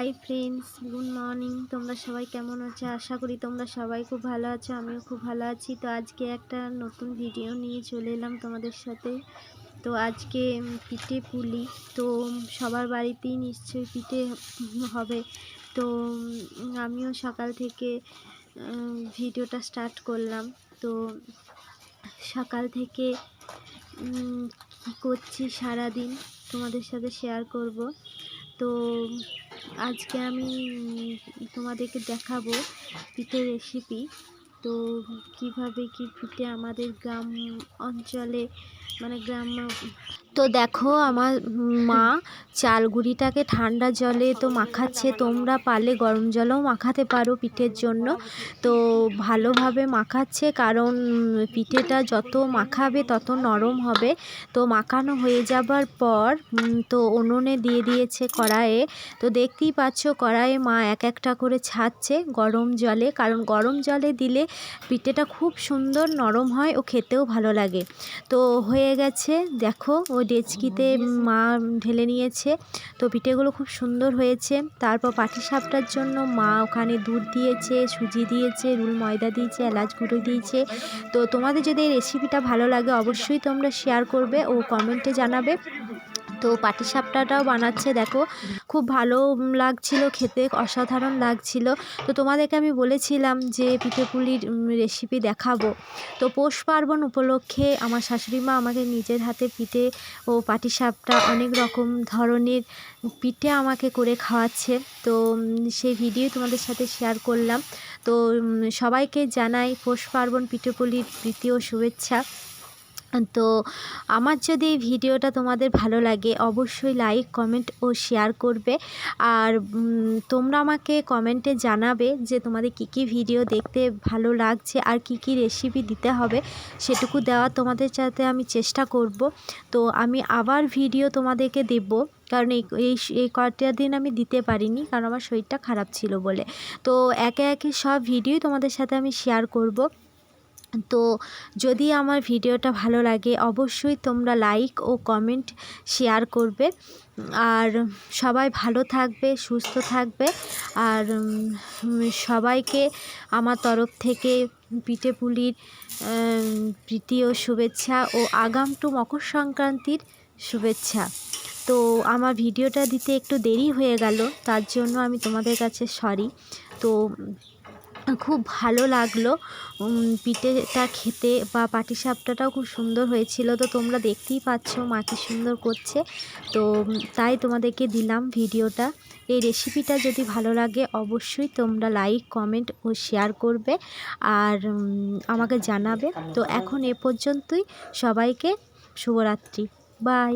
Hi friends, good morning. তোমরা সবাই কেমন আছো? আশা করি তোমরা সবাই খুব ভালো আছো। আমিও খুব ভালো আছি। তো আজকে একটা নতুন ভিডিও নিয়ে চলে এলাম তোমাদের সাথে। তো আজকে পিঠে পুলি। তো সবার বাড়িতেই নিশ্চয়ই পিঠে হবে। তো আমিও সকাল থেকে ভিডিওটা স্টার্ট করলাম। তো সকাল থেকে কী করছি সারাদিন তোমাদের সাথে শেয়ার করব। তো আজকে আমি তোমাদেরকে দেখাবো পিঠের রেসিপি। তো কিভাবে কি পিঠে আমাদের গ্রাম অঞ্চলে মানে গ্রাম্য। তো দেখো আমার মা চাল গুঁড়িটাকে ঠান্ডা জলে তো মাখাচ্ছে। তোমরা পারলে গরম জলেও মাখাতে পারো পিঠের জন্য। তো ভালোভাবে মাখাচ্ছে, কারণ পিঠেটা যত মাখাবে তত নরম হবে। তো মাখানো হয়ে যাবার পর তো উনুনে দিয়ে দিয়েছে কড়াইয়ে। তো দেখতেই পাচ্ছ কড়াইয়ে মা এক একটা করে ছাড়ছে গরম জলে, কারণ গরম জলে দিলে পিঠেটা খুব সুন্দর নরম হয় ও খেতেও ভালো লাগে। তো হয়ে গেছে, দেখো ওই ডেচকিতে মা ঢেলে নিয়েছে। তো পিঠেগুলো খুব সুন্দর হয়েছে। তারপর পাটিসাপটার জন্য মা ওখানে দুধ দিয়েছে, সুজি দিয়েছে, রুল ময়দা দিয়েছে, এলাচ গুঁড়ো দিয়েছে। তো তোমাদের যদি এই রেসিপিটা ভালো লাগে অবশ্যই তোমরা শেয়ার করবে ও কমেন্টে জানাবে। তো পাটিসাপটাটাও বানাচ্ছে, দেখো খুব ভালো লাগছিল খেতে, অসাধারণ লাগছিল। তো তোমাদেরকে আমি বলেছিলাম যে পিঠে পুলির রেসিপি দেখাবো। তো পৌষ পার্বণ উপলক্ষে আমার শাশুড়ি মা আমাকে নিজের হাতে পিঠে ও পাটিসাপটা অনেক রকম ধরনের পিঠে আমাকে করে খাওয়াচ্ছে। তো সেই ভিডিও তোমাদের সাথে শেয়ার করলাম। তো সবাইকে জানাই পৌষ পার্বণ পিঠে পুলির প্রীতি ও শুভেচ্ছা। তো আমার যদি এই ভিডিওটা তোমাদের ভালো লাগে অবশ্যই লাইক, কমেন্ট ও শেয়ার করবে। আর তোমরা আমাকে কমেন্টে জানাবে যে তোমাদের কী কী ভিডিও দেখতে ভালো লাগছে আর কী কী রেসিপি দিতে হবে, সেটুকু দেওয়া তোমাদের সাথে আমি চেষ্টা করব। তো আমি আবার ভিডিও তোমাদেরকে দেব, কারণ এই কয়টা দিন আমি দিতে পারিনি, কারণ আমার শরীরটা খারাপ ছিল বলে। তো একে একে সব ভিডিও তোমাদের সাথে আমি শেয়ার করব। তো যদি আমার ভিডিওটা ভালো লাগে অবশ্যই তোমরা লাইক ও কমেন্ট শেয়ার করবে। আর সবাই ভালো থাকবে, সুস্থ থাকবে। আর সবাইকে আমার তরফ থেকে পিঠে পুলির প্রীতি ও শুভেচ্ছা ও আগামটু মকর সংক্রান্তির শুভেচ্ছা। তো আমার ভিডিওটা দিতে একটু দেরি হয়ে গেল, তার জন্য আমি তোমাদের কাছে সরি। তো খুব ভালো লাগলো পিঠেটা খেতে, বা পাটিসাপটাটাও খুব সুন্দর হয়েছিল। তো তোমরা দেখতেই পাচ্ছ মা কি সুন্দর করছে। তো তাই তোমাদেরকে দিলাম ভিডিওটা। এই রেসিপিটা যদি ভালো লাগে অবশ্যই তোমরা লাইক, কমেন্ট ও শেয়ার করবে আর আমাকে জানাবে। তো এখন এ পর্যন্তই, সবাইকে শুভরাত্রি, বাই।